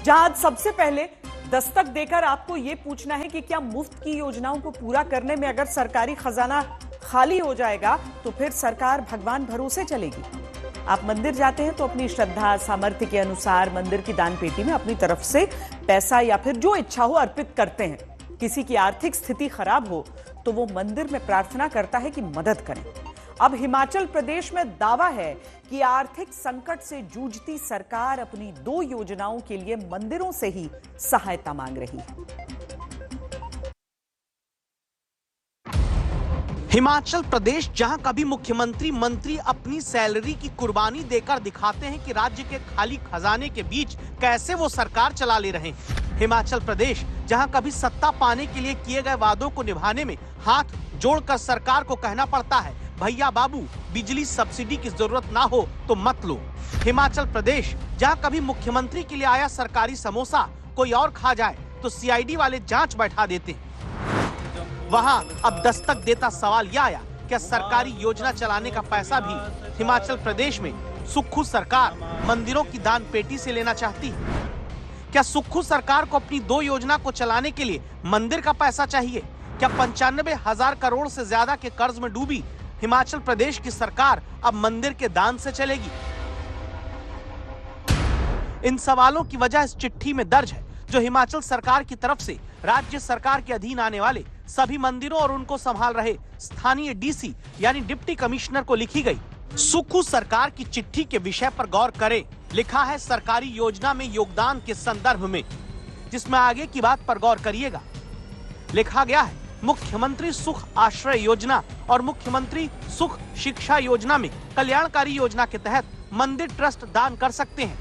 जहां आज सबसे पहले दस्तक देकर आपको यह पूछना है कि क्या मुफ्त की योजनाओं को पूरा करने में अगर सरकारी खजाना खाली हो जाएगा तो फिर सरकार भगवान भरोसे चलेगी। आप मंदिर जाते हैं तो अपनी श्रद्धा सामर्थ्य के अनुसार मंदिर की दान पेटी में अपनी तरफ से पैसा या फिर जो इच्छा हो अर्पित करते हैं। किसी की आर्थिक स्थिति खराब हो तो वो मंदिर में प्रार्थना करता है कि मदद करें। अब हिमाचल प्रदेश में दावा है कि आर्थिक संकट से जूझती सरकार अपनी 2 योजनाओं के लिए मंदिरों से ही सहायता मांग रही है। हिमाचल प्रदेश, जहां कभी मुख्यमंत्री मंत्री अपनी सैलरी की कुर्बानी देकर दिखाते हैं कि राज्य के खाली खजाने के बीच कैसे वो सरकार चला ले रहे हैं। हिमाचल प्रदेश, जहां कभी सत्ता पाने के लिए किए गए वादों को निभाने में हाथ जोड़कर सरकार को कहना पड़ता है, भैया बाबू बिजली सब्सिडी की जरूरत ना हो तो मत लो। हिमाचल प्रदेश, जहां कभी मुख्यमंत्री के लिए आया सरकारी समोसा कोई और खा जाए तो सीआईडी वाले जांच बैठा देते हैं। वहां अब दस्तक देता सवाल यह आया, क्या सरकारी योजना चलाने का पैसा भी हिमाचल प्रदेश में सुक्खू सरकार मंदिरों की दान पेटी से लेना चाहती है? क्या सुक्खू सरकार को अपनी 2 योजना को चलाने के लिए मंदिर का पैसा चाहिए? क्या 95,000 करोड़ से ज्यादा के कर्ज में डूबी हिमाचल प्रदेश की सरकार अब मंदिर के दान से चलेगी? इन सवालों की वजह इस चिट्ठी में दर्ज है जो हिमाचल सरकार की तरफ से राज्य सरकार के अधीन आने वाले सभी मंदिरों और उनको संभाल रहे स्थानीय डीसी यानी डिप्टी कमिश्नर को लिखी गई। सुक्खू सरकार की चिट्ठी के विषय पर गौर करें। लिखा है सरकारी योजना में योगदान के संदर्भ में, जिसमें आगे की बात पर गौर करिएगा। लिखा गया है मुख्यमंत्री सुख आश्रय योजना और मुख्यमंत्री सुख शिक्षा योजना में कल्याणकारी योजना के तहत मंदिर ट्रस्ट दान कर सकते हैं।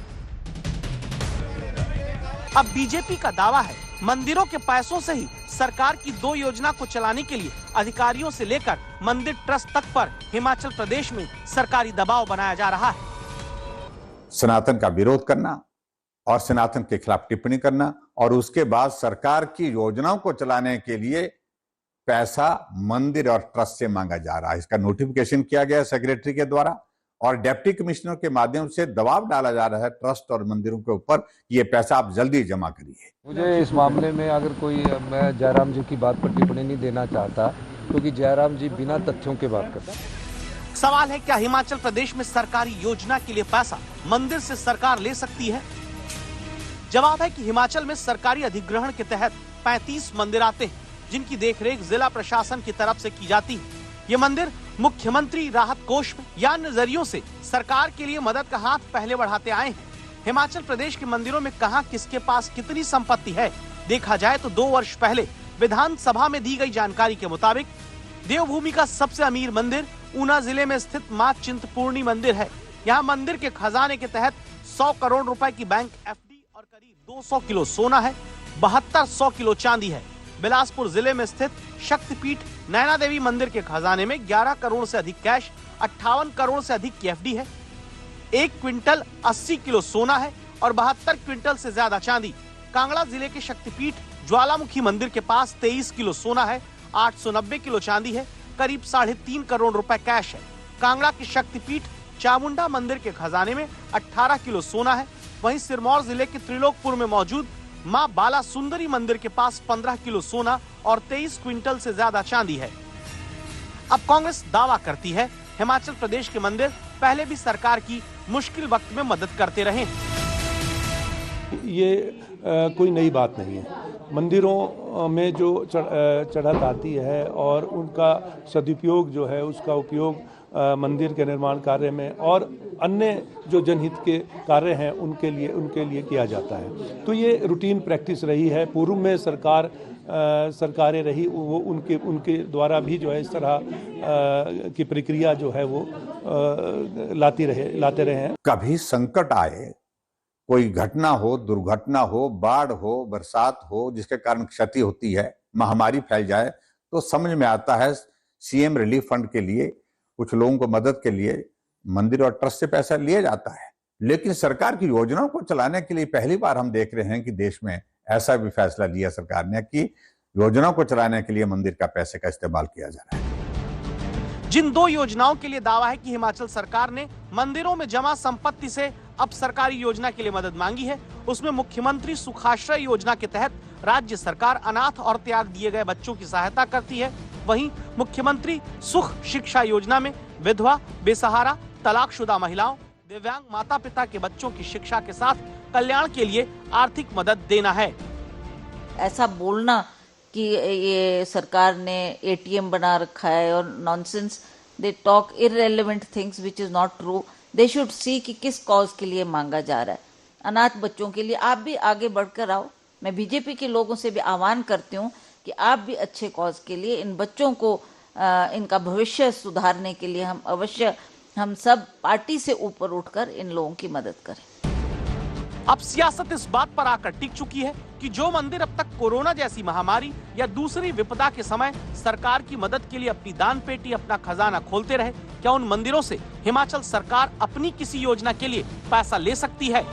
अब बीजेपी का दावा है मंदिरों के पैसों से ही सरकार की 2 योजना को चलाने के लिए अधिकारियों से लेकर मंदिर ट्रस्ट तक पर हिमाचल प्रदेश में सरकारी दबाव बनाया जा रहा है। सनातन का विरोध करना और सनातन के खिलाफ टिप्पणी करना और उसके बाद सरकार की योजनाओं को चलाने के लिए पैसा मंदिर और ट्रस्ट से मांगा जा रहा है। इसका नोटिफिकेशन किया गया सेक्रेटरी के द्वारा और डिप्टी कमिश्नर के माध्यम से दबाव डाला जा रहा है ट्रस्ट और मंदिरों के ऊपर कि ये पैसा आप जल्दी जमा करिए। मुझे इस मामले में अगर कोई, मैं जयराम जी की बात पर टिप्पणी नहीं देना चाहता क्योंकि जयराम जी बिना तथ्यों के बात करते हैं। सवाल है, क्या हिमाचल प्रदेश में सरकारी योजना के लिए पैसा मंदिर से सरकार ले सकती है? जवाब है कि हिमाचल में सरकारी अधिग्रहण के तहत 35 मंदिर आते हैं जिनकी देखरेख जिला प्रशासन की तरफ से की जाती है। ये मंदिर मुख्यमंत्री राहत कोष या अन्य जरियों से सरकार के लिए मदद का हाथ पहले बढ़ाते आए हैं। हिमाचल प्रदेश के मंदिरों में कहां किसके पास कितनी संपत्ति है देखा जाए तो 2 वर्ष पहले विधानसभा में दी गई जानकारी के मुताबिक देवभूमि का सबसे अमीर मंदिर ऊना जिले में स्थित मां चिंतपूर्णी मंदिर है। यहाँ मंदिर के खजाने के तहत 100 करोड़ रुपए की बैंक एफडी और करीब 200 किलो सोना है, 7200 किलो चांदी है। बिलासपुर जिले में स्थित शक्तिपीठ नैना देवी मंदिर के खजाने में 11 करोड़ से अधिक कैश, 58 करोड़ से अधिक की एफडी है। 1 क्विंटल 80 किलो सोना है और 72 क्विंटल से ज्यादा चांदी। कांगड़ा जिले के शक्तिपीठ ज्वालामुखी मंदिर के पास 23 किलो सोना है, 890 किलो चांदी है, करीब 3.5 करोड़ रुपए कैश है। कांगड़ा के शक्तिपीठ चामुंडा मंदिर के खजाने में 18 किलो सोना है। वहीं सिरमौर जिले के त्रिलोकपुर में मौजूद मां बाला सुंदरी मंदिर के पास 15 किलो सोना और 23 क्विंटल से ज्यादा चांदी है। अब कांग्रेस दावा करती है हिमाचल प्रदेश के मंदिर पहले भी सरकार की मुश्किल वक्त में मदद करते रहे। ये कोई नई बात नहीं है। मंदिरों में जो चढ़त आती है और उनका सदुपयोग जो है उसका उपयोग मंदिर के निर्माण कार्य में और अन्य जो जनहित के कार्य हैं उनके लिए किया जाता है। तो ये रूटीन प्रैक्टिस रही है। पूर्व में सरकारें रही वो उनके द्वारा भी जो है इस तरह की प्रक्रिया जो है वो लाते रहे हैं। कभी संकट आए, कोई घटना हो, दुर्घटना हो, बाढ़ हो, बरसात हो जिसके कारण क्षति होती है, महामारी फैल जाए तो समझ में आता है सीएम रिलीफ फंड के लिए कुछ लोगों को मदद के लिए मंदिर और ट्रस्ट से पैसा लिया जाता है। लेकिन सरकार की योजनाओं को चलाने के लिए पहली बार हम देख रहे हैं कि देश में ऐसा भी फैसला लिया सरकार ने कि योजनाओं को चलाने के लिए मंदिर का पैसे का इस्तेमाल किया जा रहा है। जिन 2 योजनाओं के लिए दावा है कि हिमाचल सरकार ने मंदिरों में जमा संपत्ति से अब सरकारी योजना के लिए मदद मांगी है, उसमें मुख्यमंत्री सुखाश्रय योजना के तहत राज्य सरकार अनाथ और त्याग दिए गए बच्चों की सहायता करती है। वहीं मुख्यमंत्री सुख शिक्षा योजना में विधवा, बेसहारा, तलाकशुदा महिलाओं, दिव्यांग माता पिता के बच्चों की शिक्षा के साथ कल्याण के लिए आर्थिक मदद देना है। ऐसा बोलना कि ये सरकार ने एटीएम बना रखा है और nonsense, they talk irrelevant things which is not true. They should see कि किस कॉज के लिए मांगा जा रहा है। अनाथ बच्चों के लिए आप भी आगे बढ़कर आओ। मैं बीजेपी के लोगों से भी आह्वान करती हूँ कि आप भी अच्छे कॉज के लिए इन बच्चों को इनका भविष्य सुधारने के लिए हम सब पार्टी से ऊपर उठकर इन लोगों की मदद करें। अब सियासत इस बात पर आकर टिक चुकी है कि जो मंदिर अब तक कोरोना जैसी महामारी या दूसरी विपदा के समय सरकार की मदद के लिए अपनी दान पेटी, अपना खजाना खोलते रहे, क्या उन मंदिरों से हिमाचल सरकार अपनी किसी योजना के लिए पैसा ले सकती है?